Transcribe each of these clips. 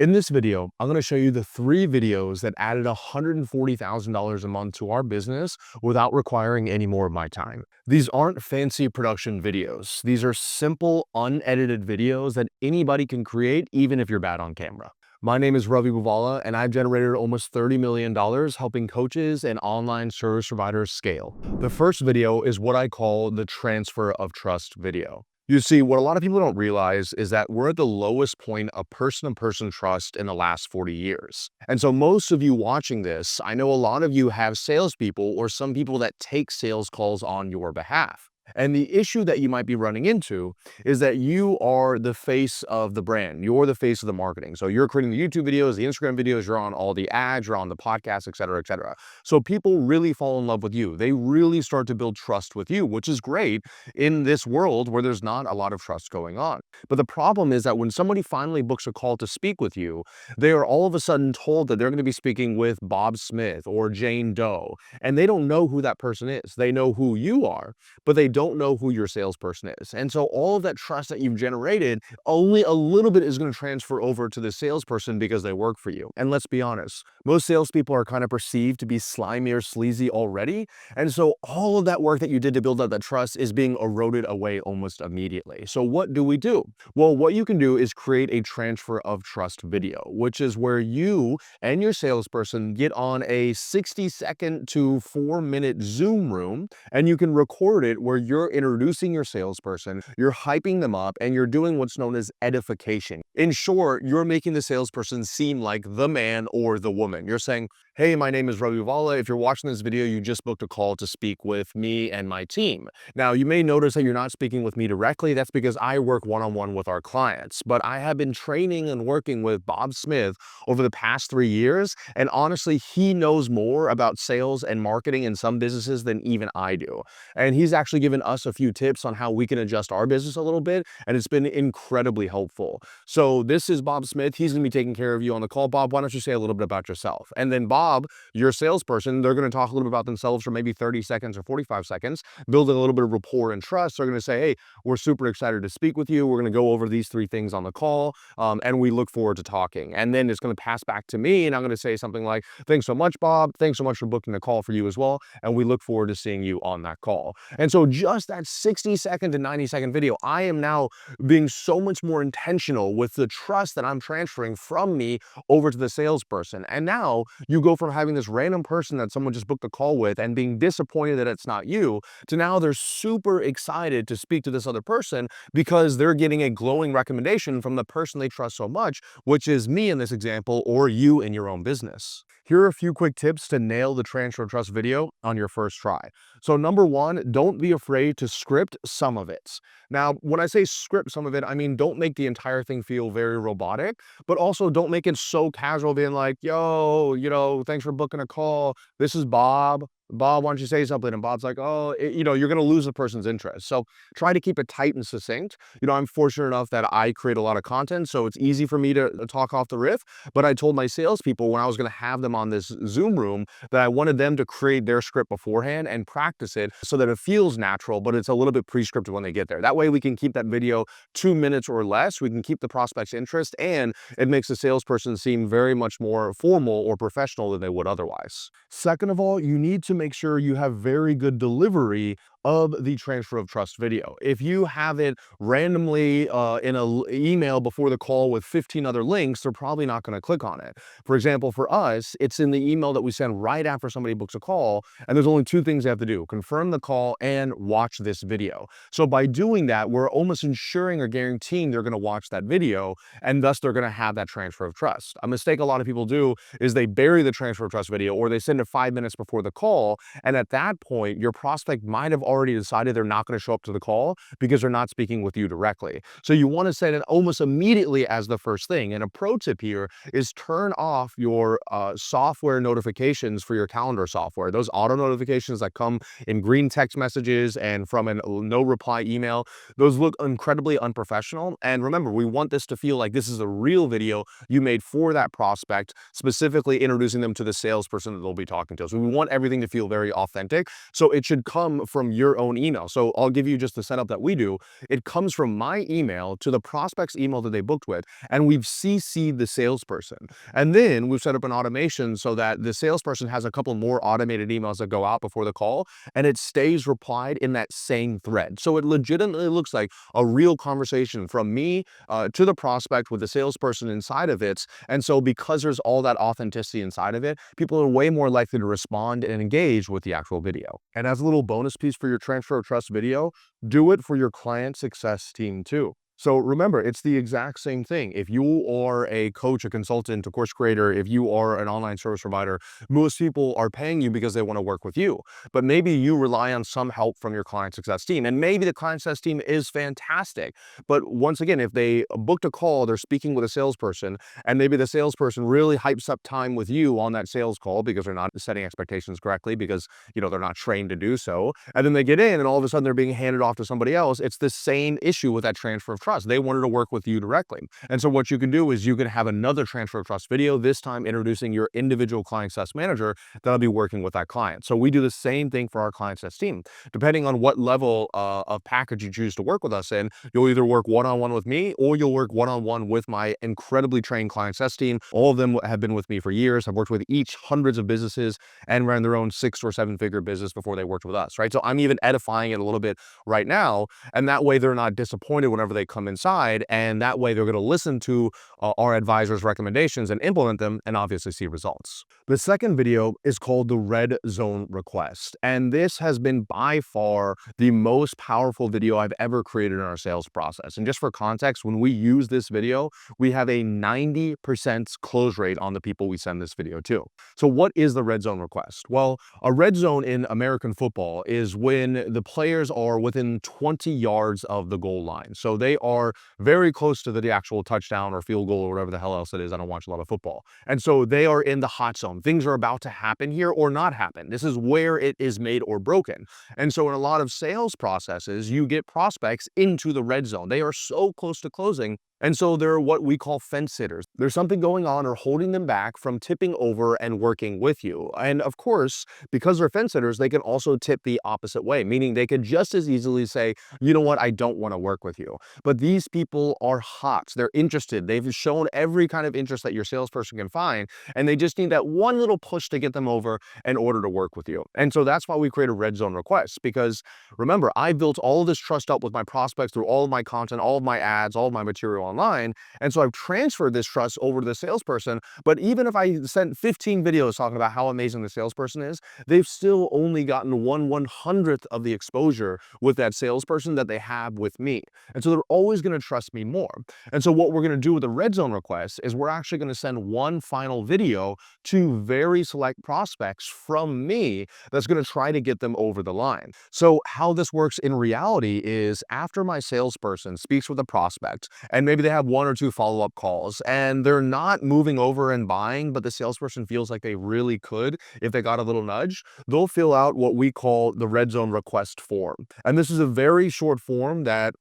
In this video, I'm going to show you the 3 videos that added $140,000 a month to our business without requiring any more of my time. These aren't fancy production videos. These are simple, unedited videos that anybody can create, even if you're bad on camera. My name is Ravi Buvala, and I've generated almost $30 million helping coaches and online service providers scale. The first video is what I call the transfer of trust video. You see, what a lot of people don't realize is that we're at the lowest point of person-to-person trust in the last 40 years. And so most of you watching this, I know a lot of you have salespeople or some people that take sales calls on your behalf. And the issue that you might be running into is that you are the face of the brand. You're the face of the marketing. So you're creating the YouTube videos, the Instagram videos, you're on all the ads, you're on the podcast, et cetera, et cetera. So people really fall in love with you. They really start to build trust with you, which is great in this world where there's not a lot of trust going on. But the problem is that when somebody finally books a call to speak with you, they are all of a sudden told that they're going to be speaking with Bob Smith or Jane Doe, and they don't know who that person is. They know who you are, but they don't know who your salesperson is. And so all of that trust that you've generated, only a little bit is going to transfer over to the salesperson because they work for you. And let's be honest, most salespeople are kind of perceived to be slimy or sleazy already. And so all of that work that you did to build up that trust is being eroded away almost immediately. So what do we do? Well, what you can do is create a transfer of trust video, which is where you and your salesperson get on a 60-second to 4-minute Zoom room, and you can record it where you're introducing your salesperson, you're hyping them up, and you're doing what's known as edification. In short, you're making the salesperson seem like the man or the woman. You're saying, hey, my name is Ravi Vala. If you're watching this video, you just booked a call to speak with me and my team. Now, you may notice that you're not speaking with me directly. That's because I work one-on-one with our clients. But I have been training and working with Bob Smith over the past 3 years. And honestly, he knows more about sales and marketing in some businesses than even I do. And he's actually given us a few tips on how we can adjust our business a little bit. And it's been incredibly helpful. So this is Bob Smith. He's going to be taking care of you on the call. Bob, why don't you say a little bit about yourself? And then Bob, your salesperson, they're going to talk a little bit about themselves for maybe 30 seconds or 45 seconds, building a little bit of rapport and trust. They're going to say, hey, we're super excited to speak with you. We're going to go over these 3 things on the call, and we look forward to talking. And then it's going to pass back to me, and I'm going to say something like, thanks so much, Bob. Thanks so much for booking the call for you as well. And we look forward to seeing you on that call. And so just that 60-second to 90-second video, I am now being so much more intentional with the trust that I'm transferring from me over to the salesperson. And now you go from having this random person that someone just booked a call with and being disappointed that it's not you, to now they're super excited to speak to this other person because they're getting a glowing recommendation from the person they trust so much, which is me in this example, or you in your own business. Here are a few quick tips to nail the transfer of trust video on your first try. So number 1, don't be afraid to script some of it. Now, when I say script some of it, I mean, don't make the entire thing feel very robotic, but also don't make it so casual being like, yo, thanks for booking a call. This is Bob. Bob, why don't you say something? And Bob's like, oh, you're going to lose the person's interest. So try to keep it tight and succinct. I'm fortunate enough that I create a lot of content, so it's easy for me to talk off the riff. But I told my salespeople when I was going to have them on this Zoom room that I wanted them to create their script beforehand and practice it so that it feels natural, but it's a little bit pre-scripted when they get there. That way we can keep that video 2 minutes or less. We can keep the prospect's interest, and it makes the salesperson seem very much more formal or professional than they would otherwise. Second of all, you need to make sure you have very good delivery of the transfer of trust video. If you have it randomly in an email before the call with 15 other links, they're probably not going to click on it. For example, for us, it's in the email that we send right after somebody books a call, and there's only 2 things they have to do: confirm the call and watch this video. So by doing that, we're almost ensuring or guaranteeing they're going to watch that video, and thus they're going to have that transfer of trust. A mistake a lot of people do is they bury the transfer of trust video, or they send it 5 minutes before the call, and at that point, your prospect might have already decided they're not going to show up to the call because they're not speaking with you directly. So you want to set it almost immediately as the first thing. And a pro tip here is turn off your software notifications for your calendar software. Those auto notifications that come in green text messages and from a no reply email, those look incredibly unprofessional. And remember, we want this to feel like this is a real video you made for that prospect, specifically introducing them to the salesperson that they'll be talking to. So we want everything to feel very authentic. So it should come from your own email. So I'll give you just the setup that we do. It comes from my email to the prospect's email that they booked with, and we've CC'd the salesperson. And then we've set up an automation so that the salesperson has a couple more automated emails that go out before the call, and it stays replied in that same thread. So it legitimately looks like a real conversation from me to the prospect with the salesperson inside of it. And so because there's all that authenticity inside of it, people are way more likely to respond and engage with the actual video. And as a little bonus piece for your transfer of trust video, do it for your client success team too. So remember, it's the exact same thing. If you are a coach, a consultant, a course creator, if you are an online service provider, most people are paying you because they want to work with you. But maybe you rely on some help from your client success team. And maybe the client success team is fantastic. But once again, if they booked a call, they're speaking with a salesperson, and maybe the salesperson really hypes up time with you on that sales call because they're not setting expectations correctly because, they're not trained to do so. And then they get in and all of a sudden they're being handed off to somebody else. It's the same issue with that transfer of trust. They wanted to work with you directly. And so what you can do is you can have another transfer of trust video, this time introducing your individual client success manager that'll be working with that client. So we do the same thing for our client success team. Depending on what level of package you choose to work with us in, you'll either work one-on-one with me or you'll work one-on-one with my incredibly trained client success team. All of them have been with me for years. I've worked with each hundreds of businesses and ran their own 6 or 7 figure business before they worked with us, right? So I'm even edifying it a little bit right now. And that way they're not disappointed whenever they come inside, and that way they're going to listen to our advisor's recommendations and implement them and obviously see results. The second video is called the red zone request, and this has been by far the most powerful video I've ever created in our sales process. And just for context, when we use this video, we have a 90% close rate on the people we send this video to. So what is the red zone request? Well, a red zone in American football is when the players are within 20 yards of the goal line. So they are very close to the actual touchdown or field goal or whatever the hell else it is. I don't watch a lot of football. And so they are in the hot zone. Things are about to happen here or not happen. This is where it is made or broken. And so in a lot of sales processes, you get prospects into the red zone. They are so close to closing. And so they're what we call fence sitters. There's something going on or holding them back from tipping over and working with you. And of course, because they're fence sitters, they can also tip the opposite way, meaning they could just as easily say, you know what, I don't want to work with you. But these people are hot. They're interested. They've shown every kind of interest that your salesperson can find, and they just need that one little push to get them over in order to work with you. And so that's why we create a red zone request, because remember, I built all of this trust up with my prospects through all of my content, all of my ads, all of my material online. And so I've transferred this trust over to the salesperson. But even if I sent 15 videos talking about how amazing the salesperson is, they've still only gotten 1/100th of the exposure with that salesperson that they have with me. And so they're always going to trust me more. And so what we're going to do with the red zone request is we're actually going to send one final video to very select prospects from me that's going to try to get them over the line. So how this works in reality is after my salesperson speaks with a prospect, and maybe they have 1 or 2 follow-up calls, and they're not moving over and buying, but the salesperson feels like they really could if they got a little nudge, they'll fill out what we call the red zone request form. And this is a very short form that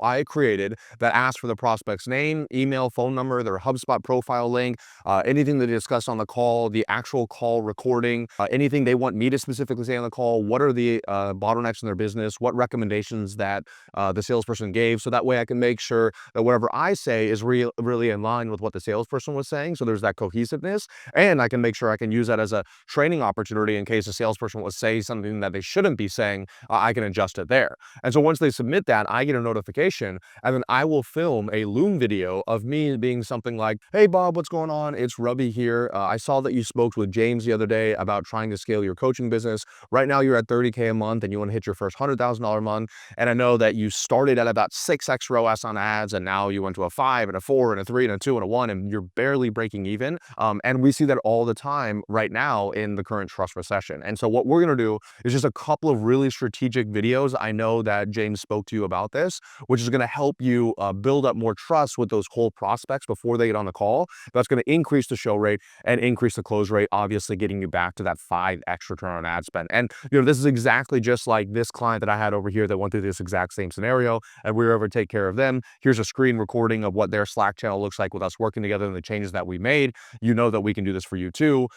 I created that asks for the prospect's name, email, phone number, their HubSpot profile link, anything they discussed on the call, the actual call recording, anything they want me to specifically say on the call, what are the bottlenecks in their business, what recommendations that the salesperson gave, so that way I can make sure that whatever I say is really in line with what the salesperson was saying, so there's that cohesiveness, and I can make sure I can use that as a training opportunity in case a salesperson will say something that they shouldn't be saying, I can adjust it there. And so once they submit that, I get a notification, and then I will film a Loom video of me being something like, hey Bob, what's going on? It's Rubby here. I saw that you spoke with James the other day about trying to scale your coaching business. Right now you're at 30K a month and you want to hit your first $100,000 a month. And I know that you started at about 6x ROAS on ads, and now you went to a 5 and a 4 and a 3 and a 2 and a 1, and you're barely breaking even. And we see that all the time right now in the current trust recession. And so what we're going to do is just a couple of really strategic videos. I know that James spoke to you about this, which is going to help you build up more trust with those cold prospects before they get on the call. That's going to increase the show rate and increase the close rate, obviously getting you back to that 5x return on ad spend. And this is exactly just like this client that I had over here that went through this exact same scenario, and we were able to take care of them. Here's a screen recording of what their Slack channel looks like with us working together and the changes that we made, you know that we can do this for you too.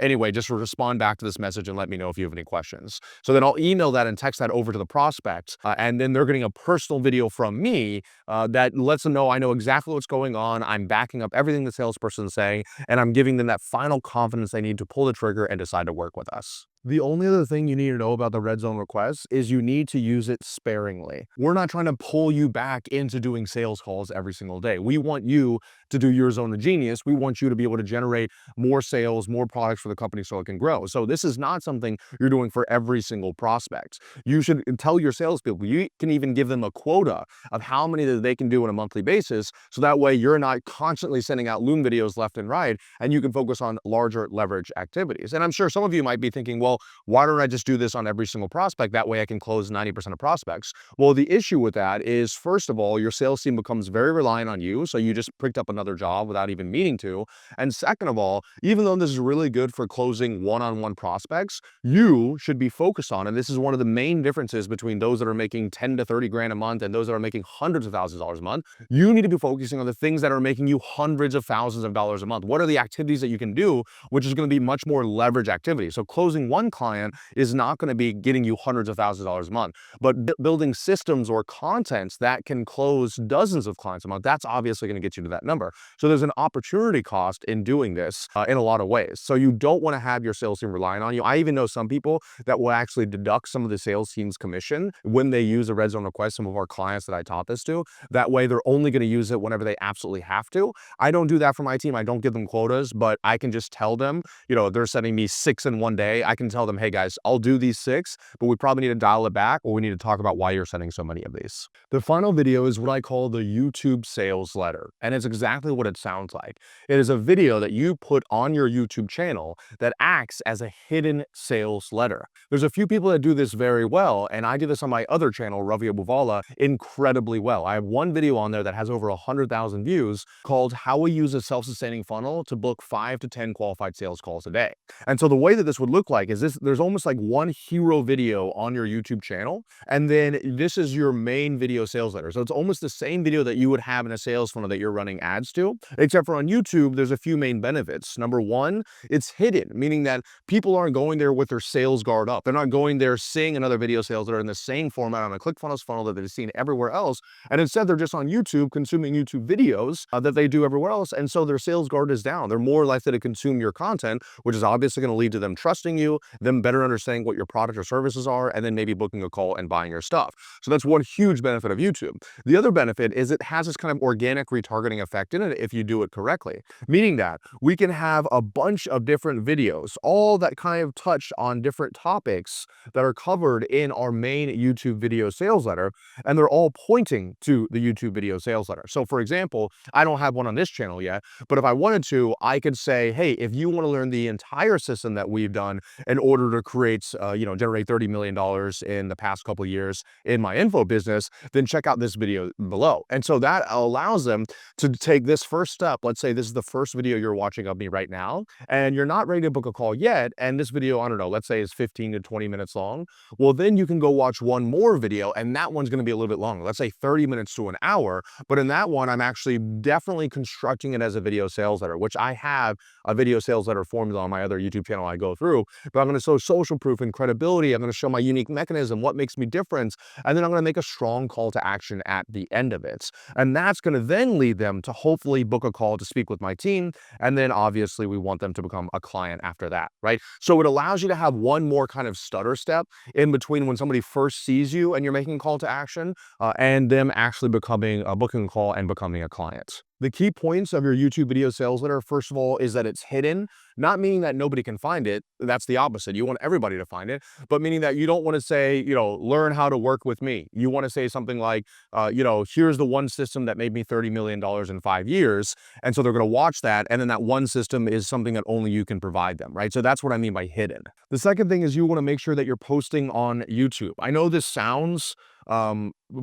Anyway, just respond back to this message and let me know if you have any questions. So then I'll email that and text that over to the prospect, and then they're getting a personal video from me that lets them know I know exactly what's going on. I'm backing up everything the salesperson's saying, and I'm giving them that final confidence they need to pull the trigger and decide to work with us. The only other thing you need to know about the red zone requests is you need to use it sparingly. We're not trying to pull you back into doing sales calls every single day. We want you to do your zone of genius. We want you to be able to generate more sales, more products for the company so it can grow. So this is not something you're doing for every single prospect. You should tell your salespeople, you can even give them a quota of how many that they can do on a monthly basis. So that way you're not constantly sending out Loom videos left and right, and you can focus on larger leverage activities. And I'm sure some of you might be thinking, well, why don't I just do this on every single prospect? That way I can close 90% of prospects. Well, the issue with that is, first of all, your sales team becomes very reliant on you. So you just picked up another job without even meaning to. And second of all, even though this is really good for closing one-on-one prospects, you should be focused on, and this is one of the main differences between those that are making 10 to 30 grand a month and those that are making hundreds of thousands of dollars a month, you need to be focusing on the things that are making you hundreds of thousands of dollars a month. What are the activities that you can do, which is going to be much more leverage activity. So closing one client is not going to be getting you hundreds of thousands of dollars a month, but building systems or contents that can close dozens of clients a month, that's obviously going to get you to that number. So there's an opportunity cost in doing this in a lot of ways. So you don't want to have your sales team relying on you. I even know some people that will actually deduct some of the sales team's commission when they use a red zone request. Some of our clients that I taught this to, that way they're only going to use it whenever they absolutely have to. I don't do that for my team. I don't give them quotas, but I can just tell them, they're sending me 6 in one day. I can tell them, hey guys, I'll do these 6, but we probably need to dial it back, or we need to talk about why you're sending so many of these. The final video is what I call the YouTube sales letter, and it's exactly what it sounds like. It is a video that you put on your YouTube channel that acts as a hidden sales letter. There's a few people that do this very well, and I do this on my other channel, Ravi Abuvala, incredibly well. I have one video on there that has over 100,000 views called How We Use a Self-Sustaining Funnel to Book 5 to 10 Qualified Sales Calls a Day. And so the way that this would look like is there's almost like one hero video on your YouTube channel, and then this is your main video sales letter. So it's almost the same video that you would have in a sales funnel that you're running ads to, except for on YouTube, there's a few main benefits. Number one, it's hidden, meaning that people aren't going there with their sales guard up. They're not going there seeing another video sales letter in the same format on a ClickFunnels funnel that they've seen everywhere else. And instead, they're just on YouTube consuming YouTube videos that they do everywhere else. And so their sales guard is down. They're more likely to consume your content, which is obviously going to lead to them trusting you, them better understanding what your product or services are, and then maybe booking a call and buying your stuff. So that's one huge benefit of YouTube. The other benefit is it has this kind of organic retargeting effect in it if you do it correctly, meaning that we can have a bunch of different videos, all that kind of touch on different topics that are covered in our main YouTube video sales letter, and they're all pointing to the YouTube video sales letter. So for example, I don't have one on this channel yet, but if I wanted to, I could say, hey, if you want to learn the entire system that we've done in order to create, generate $30 million in the past couple of years in my info business, then check out this video below. And so that allows them to take this first step. Let's say this is the first video you're watching of me right now, and you're not ready to book a call yet. And this video, I don't know, let's say is 15 to 20 minutes long. Well, then you can go watch one more video, and that one's going to be a little bit longer. Let's say 30 minutes to an hour. But in that one, I'm actually definitely constructing it as a video sales letter, which I have a video sales letter formula on my other YouTube channel I go through. But I'm going to show social proof and credibility. I'm going to show my unique mechanism, what makes me different, and then I'm going to make a strong call to action at the end of it. And that's going to then lead them to hopefully book a call to speak with my team. And then obviously we want them to become a client after that, right? So it allows you to have one more kind of stutter step in between when somebody first sees you and you're making a call to action and them actually booking a call and becoming a client. The key points of your YouTube video sales letter, first of all, is that it's hidden, not meaning that nobody can find it. That's the opposite. You want everybody to find it, but meaning that you don't want to say, learn how to work with me. You want to say something like, here's the one system that made me $30 million in 5 years. And so they're going to watch that. And then that one system is something that only you can provide them, right? So that's what I mean by hidden. The second thing is you want to make sure that you're posting on YouTube. I know this sounds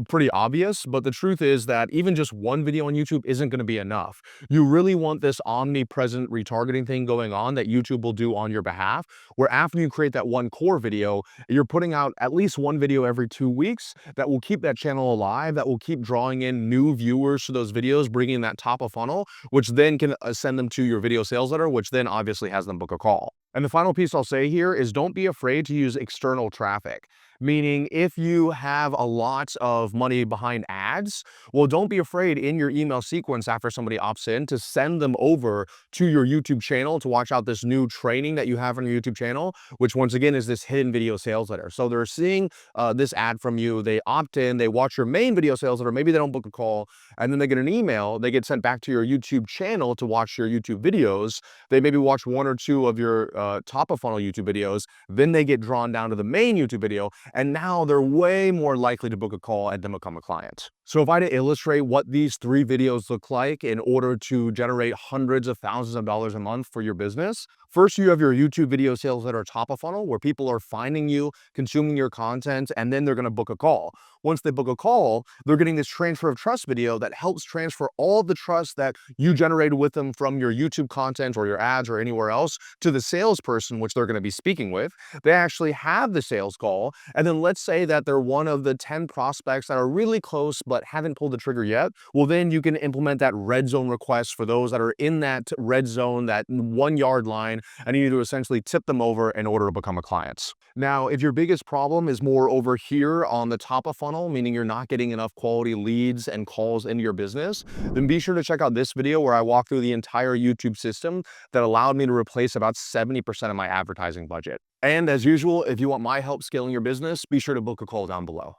pretty obvious, but the truth is that even just one video on YouTube isn't going to be enough. You really want this omnipresent retargeting thing going on that YouTube will do on your behalf, where after you create that one core video, you're putting out at least one video every 2 weeks that will keep that channel alive, that will keep drawing in new viewers to those videos, bringing that top of funnel, which then can send them to your video sales letter, which then obviously has them book a call. And the final piece I'll say here is don't be afraid to use external traffic. Meaning, if you have a lot of money behind ads, well, don't be afraid in your email sequence after somebody opts in to send them over to your YouTube channel to watch out this new training that you have on your YouTube channel, which once again is this hidden video sales letter. So they're seeing this ad from you, they opt in, they watch your main video sales letter, maybe they don't book a call, and then they get an email, they get sent back to your YouTube channel to watch your YouTube videos. They maybe watch one or two of your top of funnel YouTube videos, then they get drawn down to the main YouTube video, and now they're way more likely to book a call and then become a client. So if I had to illustrate what these 3 videos look like in order to generate hundreds of thousands of dollars a month for your business, first you have your YouTube video sales letter top of funnel, where people are finding you, consuming your content, and then they're going to book a call. Once they book a call, they're getting this transfer of trust video that helps transfer all the trust that you generated with them from your YouTube content or your ads or anywhere else to the salesperson, which they're going to be speaking with. They actually have the sales call, and then let's say that they're one of the 10 prospects that are really close but haven't pulled the trigger yet. Well, then you can implement that red zone request for those that are in that red zone, that 1 yard line, and you need to essentially tip them over in order to become a client. Now, if your biggest problem is more over here on the top of funnel, meaning you're not getting enough quality leads and calls into your business, then be sure to check out this video where I walk through the entire YouTube system that allowed me to replace about 70% of my advertising budget. And as usual, if you want my help scaling your business, be sure to book a call down below.